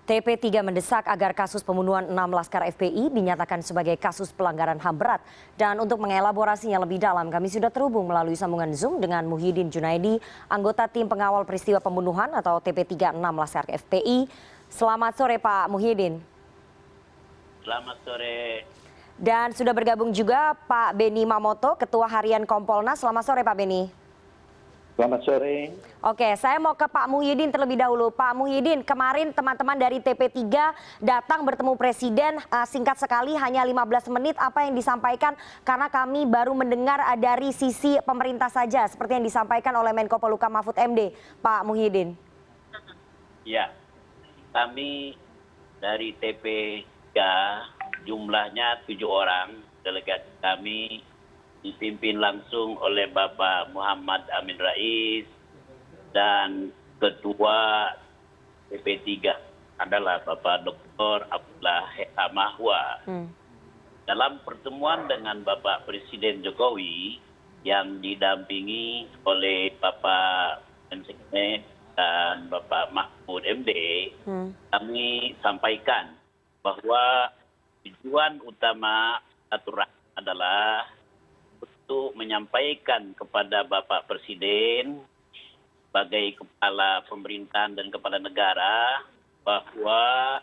TP3 mendesak agar kasus pembunuhan 6 laskar FPI dinyatakan sebagai kasus pelanggaran HAM berat. Dan untuk mengelaborasinya lebih dalam, kami sudah terhubung melalui sambungan Zoom dengan Muhyiddin Junaidi, anggota tim pengawal peristiwa pembunuhan atau TP3 6 laskar FPI. Selamat sore Pak Muhyiddin. Selamat sore. Dan sudah bergabung juga Pak Beni Mamoto, Ketua Harian Kompolnas. Selamat sore Pak Beni. Selamat sore. Oke, saya mau ke Pak Muhyiddin terlebih dahulu. Pak Muhyiddin, kemarin teman-teman dari TP3 datang bertemu Presiden, singkat sekali hanya 15 menit. Apa yang disampaikan? Karena kami baru mendengar dari sisi pemerintah saja, seperti yang disampaikan oleh Menko Polhukam Mahfud MD, Pak Muhyiddin. Ya, kami dari TP3 jumlahnya 7 orang, delegasi kami dipimpin langsung oleh Bapak Muhammad Amin Rais dan Ketua TP3 adalah Bapak Dr. Abdullah Mahwa. Dalam pertemuan dengan Bapak Presiden Jokowi yang didampingi oleh Bapak Menseknek dan Bapak Mahfud MD, kami sampaikan bahwa tujuan utama aturan adalah untuk menyampaikan kepada Bapak Presiden sebagai kepala pemerintahan dan kepala negara bahwa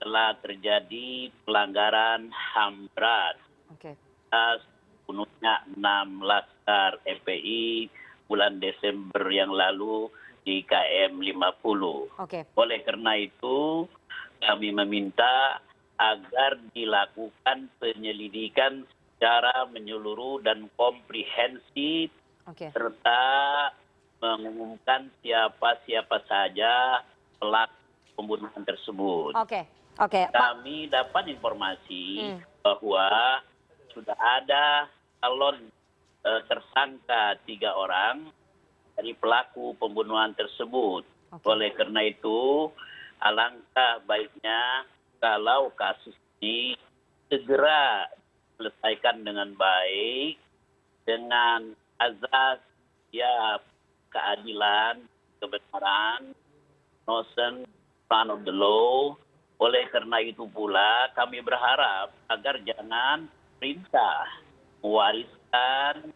telah terjadi pelanggaran HAM berat atas bunuhnya 6 laskar FPI bulan Desember yang lalu di KM 50. Oleh karena itu kami meminta agar dilakukan penyelidikan secara menyeluruh dan komprehensif, serta mengumumkan siapa-siapa saja pelaku pembunuhan tersebut. Kami dapat informasi bahwa sudah ada calon tersangka 3 orang dari pelaku pembunuhan tersebut. Oleh karena itu, alangkah baiknya kalau kasus ini segera selesaikan dengan baik dengan azas ya keadilan, kebenaran, innocent, front of the law. Oleh karena itu pula kami berharap agar jangan perintah mewariskan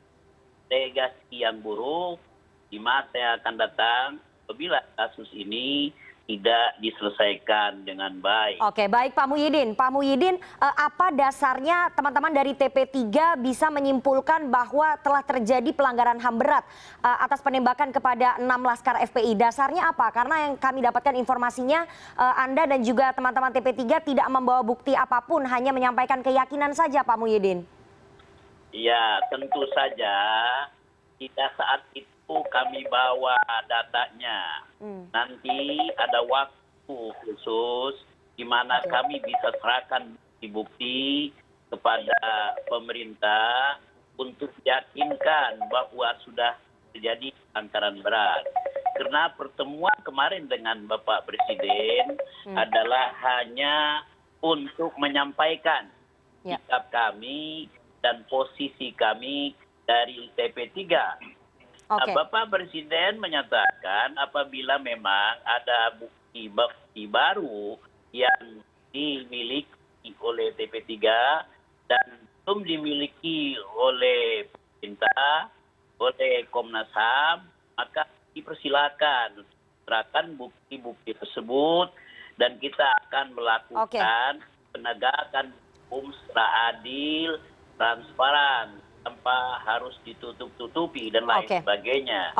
legasi yang buruk di masa yang akan datang apabila kasus ini tidak diselesaikan dengan baik. Baik Pak Muhyiddin. Pak Muhyiddin, apa dasarnya teman-teman dari TP3 bisa menyimpulkan bahwa telah terjadi pelanggaran HAM berat atas penembakan kepada 6 laskar FPI? Dasarnya apa? Karena yang kami dapatkan informasinya Anda dan juga teman-teman TP3 tidak membawa bukti apapun, hanya menyampaikan keyakinan saja Pak Muhyiddin. Ya, tentu saja kita saat itu kami bawa datanya. Nanti ada waktu khusus di mana kami bisa serahkan bukti-bukti kepada pemerintah untuk yakinkan bahwa sudah terjadi pelanggaran berat. Karena pertemuan kemarin dengan Bapak Presiden adalah hanya untuk menyampaikan sikap kami dan posisi kami dari TP3. Bapak Presiden menyatakan apabila memang ada bukti baru yang dimiliki oleh TP3 dan belum dimiliki oleh pemerintah, oleh Komnas HAM, maka dipersilakan serahkan bukti-bukti tersebut dan kita akan melakukan penegakan hukum secara adil, transparan, tanpa harus ditutup-tutupi dan lain sebagainya.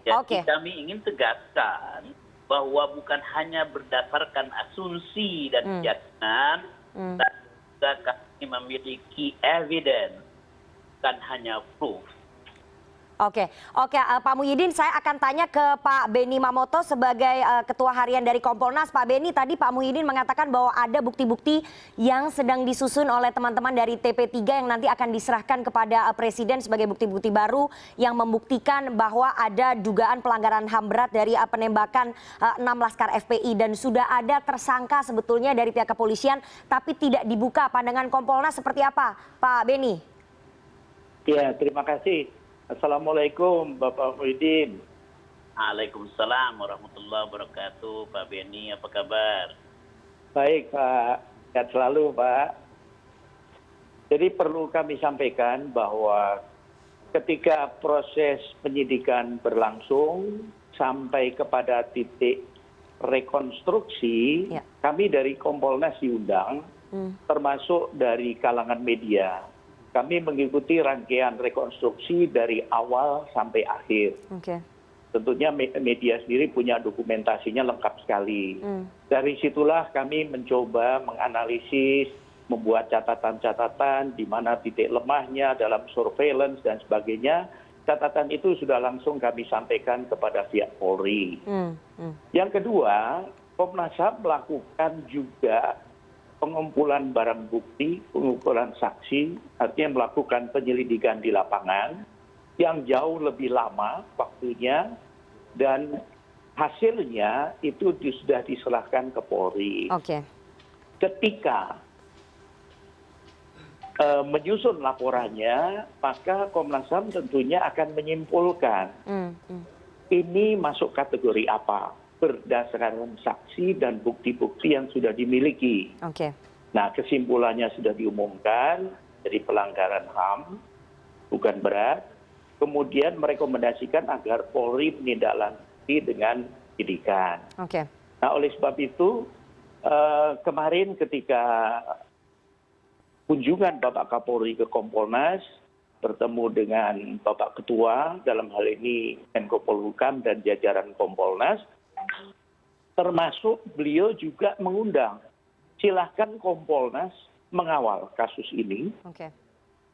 Jadi kami ingin tegaskan bahwa bukan hanya berdasarkan asumsi dan keyakinan, tapi juga kami memiliki evidence, bukan hanya proof. Pak Muhyiddin, saya akan tanya ke Pak Beni Mamoto sebagai Ketua Harian dari Kompolnas. Pak Beni, tadi Pak Muhyiddin mengatakan bahwa ada bukti-bukti yang sedang disusun oleh teman-teman dari TP3 yang nanti akan diserahkan kepada Presiden sebagai bukti-bukti baru yang membuktikan bahwa ada dugaan pelanggaran HAM berat dari penembakan 6 laskar FPI dan sudah ada tersangka sebetulnya dari pihak kepolisian tapi tidak dibuka. Pandangan Kompolnas seperti apa, Pak Beni? Ya, terima kasih. Assalamualaikum Bapak Muhyiddin. Waalaikumsalam warahmatullahi wabarakatuh. Pak Beni, apa kabar? Baik Pak, sehat selalu Pak. Jadi perlu kami sampaikan bahwa ketika proses penyidikan berlangsung sampai kepada titik rekonstruksi, Ya. kami dari Kompolnas diundang, termasuk dari kalangan media. Kami mengikuti rangkaian rekonstruksi dari awal sampai akhir. Oke. Tentunya media sendiri punya dokumentasinya lengkap sekali. Dari situlah kami mencoba menganalisis, membuat catatan-catatan di mana titik lemahnya dalam surveillance dan sebagainya. Catatan itu sudah langsung kami sampaikan kepada pihak Polri. Yang kedua, Komnas HAM melakukan juga pengumpulan barang bukti, pengumpulan saksi, artinya melakukan penyelidikan di lapangan yang jauh lebih lama waktunya, dan hasilnya itu sudah diserahkan ke Polri. Oke. Ketika menyusun laporannya, maka Komnas HAM tentunya akan menyimpulkan ini masuk kategori apa berdasarkan saksi dan bukti-bukti yang sudah dimiliki. Oke. Nah, kesimpulannya sudah diumumkan, jadi pelanggaran HAM, bukan berat. Kemudian merekomendasikan agar Polri menindaklanjuti dengan penyidikan. Oke. Nah, oleh sebab itu, kemarin ketika kunjungan Bapak Kapolri ke Kompolnas, bertemu dengan Bapak Ketua, dalam hal ini Menko Polhukam dan jajaran Kompolnas, termasuk beliau juga mengundang, silahkan Kompolnas mengawal kasus ini. Oke.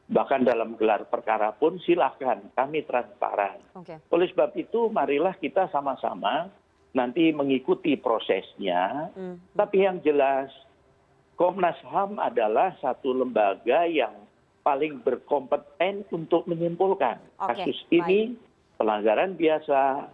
Bahkan dalam gelar perkara pun silahkan, kami transparan. Oke. Oleh sebab itu marilah kita sama-sama nanti mengikuti prosesnya. Tapi yang jelas Komnas HAM adalah satu lembaga yang paling berkompeten untuk menyimpulkan Oke, kasus ini pelanggaran biasa,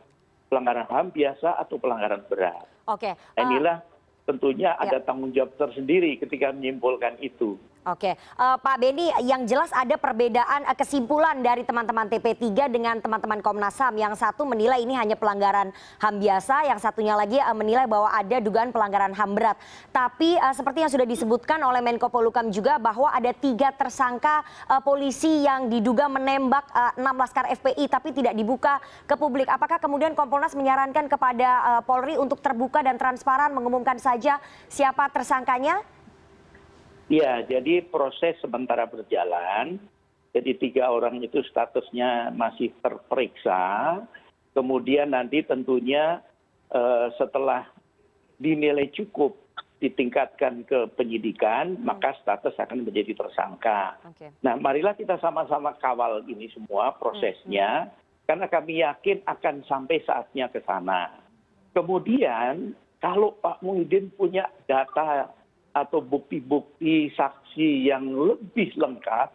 pelanggaran HAM biasa atau pelanggaran berat. Oke. Inilah tentunya ada tanggung jawab tersendiri ketika menyimpulkan itu. Oke, Pak Beni, yang jelas ada perbedaan kesimpulan dari teman-teman TP3 dengan teman-teman Komnas HAM. Yang satu menilai ini hanya pelanggaran HAM biasa, yang satunya lagi menilai bahwa ada dugaan pelanggaran HAM berat. Tapi seperti yang sudah disebutkan oleh Menko Polhukam juga bahwa ada 3 tersangka polisi yang diduga menembak 6 laskar FPI tapi tidak dibuka ke publik. Apakah kemudian Kompolnas menyarankan kepada Polri untuk terbuka dan transparan mengumumkan saja siapa tersangkanya? Ya, jadi proses sementara berjalan. Jadi 3 orang itu statusnya masih terperiksa. Kemudian nanti tentunya setelah dinilai cukup ditingkatkan ke penyidikan, maka status akan menjadi tersangka. Nah, marilah kita sama-sama kawal ini semua prosesnya, karena kami yakin akan sampai saatnya ke sana. Kemudian, kalau Pak Muhyiddin punya data atau bukti-bukti saksi yang lebih lengkap,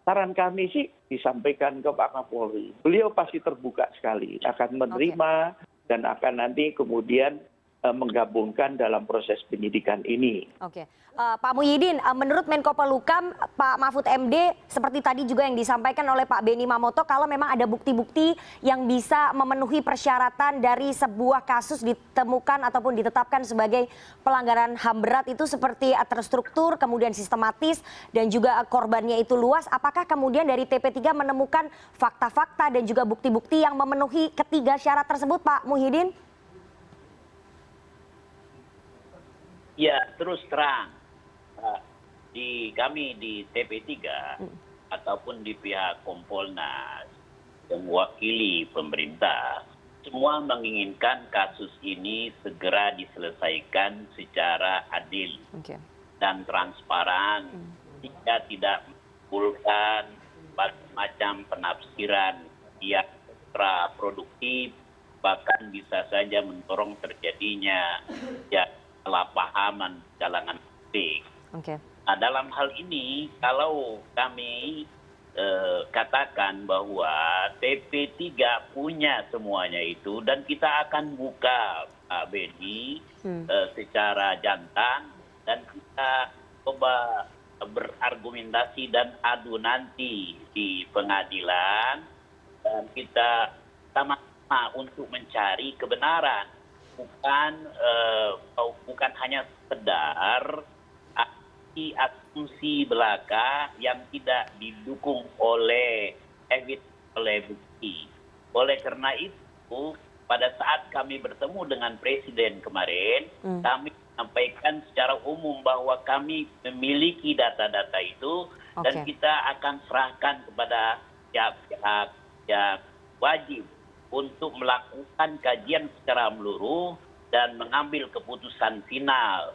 saran kami sih disampaikan ke Pak Kapolri. Beliau pasti terbuka sekali, akan menerima dan akan nanti kemudian menggabungkan dalam proses penyidikan ini. Oke, Pak Muhyiddin, menurut Menko Polhukam, Pak Mahfud MD, seperti tadi juga yang disampaikan oleh Pak Beni Mamoto, kalau memang ada bukti-bukti yang bisa memenuhi persyaratan dari sebuah kasus ditemukan ataupun ditetapkan sebagai pelanggaran HAM berat itu seperti terstruktur, kemudian sistematis, dan juga korbannya itu luas, apakah kemudian dari TP3 menemukan fakta-fakta dan juga bukti-bukti yang memenuhi ketiga syarat tersebut, Pak Muhyiddin? Ya, terus terang, kami di TP3 ataupun di pihak Kompolnas yang mewakili pemerintah, semua menginginkan kasus ini segera diselesaikan secara adil dan transparan, sehingga tidak menimbulkan macam penafsiran yang kontraproduktif, bahkan bisa saja mendorong terjadinya kesalahpahaman di kalangan publik. Nah, dalam hal ini kalau kami katakan bahwa TP3 punya semuanya itu dan kita akan buka Pak Beni secara jantan dan kita coba berargumentasi dan adu nanti di pengadilan dan kita sama untuk mencari kebenaran, bukan hanya sekedar asumsi belaka yang tidak didukung oleh bukti. Oleh karena itu, pada saat kami bertemu dengan Presiden kemarin, kami sampaikan secara umum bahwa kami memiliki data-data itu dan kita akan serahkan kepada pihak yang wajib untuk melakukan kajian secara menyeluruh dan mengambil keputusan final.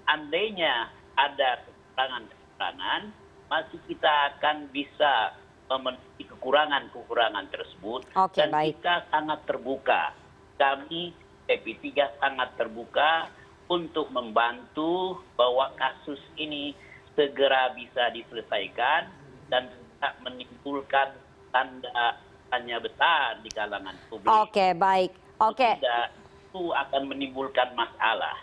Andainya ada kekurangan-kekurangan, masih kita akan bisa memenuhi kekurangan-kekurangan tersebut dan kita sangat terbuka. Kami TP3 sangat terbuka untuk membantu bahwa kasus ini segera bisa diselesaikan dan tidak menimbulkan tanda tanya besar di kalangan publik. Oke, baik. Oke. Itu akan menimbulkan masalah.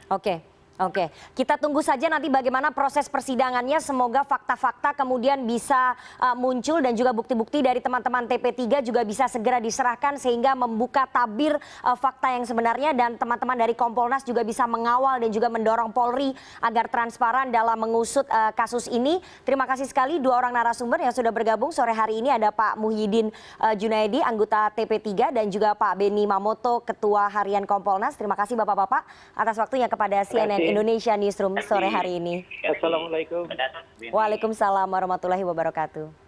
Oke, kita tunggu saja nanti bagaimana proses persidangannya. Semoga fakta-fakta kemudian bisa muncul dan juga bukti-bukti dari teman-teman TP3 juga bisa segera diserahkan sehingga membuka tabir fakta yang sebenarnya dan teman-teman dari Kompolnas juga bisa mengawal dan juga mendorong Polri agar transparan dalam mengusut kasus ini. Terima kasih sekali dua orang narasumber yang sudah bergabung sore hari ini. Ada Pak Muhyiddin Junaidi, anggota TP3 dan juga Pak Beni Mamoto, Ketua Harian Kompolnas. Terima kasih Bapak-Bapak atas waktunya kepada CNN Indonesia Newsroom sore hari ini. Assalamualaikum. Waalaikumsalam warahmatullahi wabarakatuh.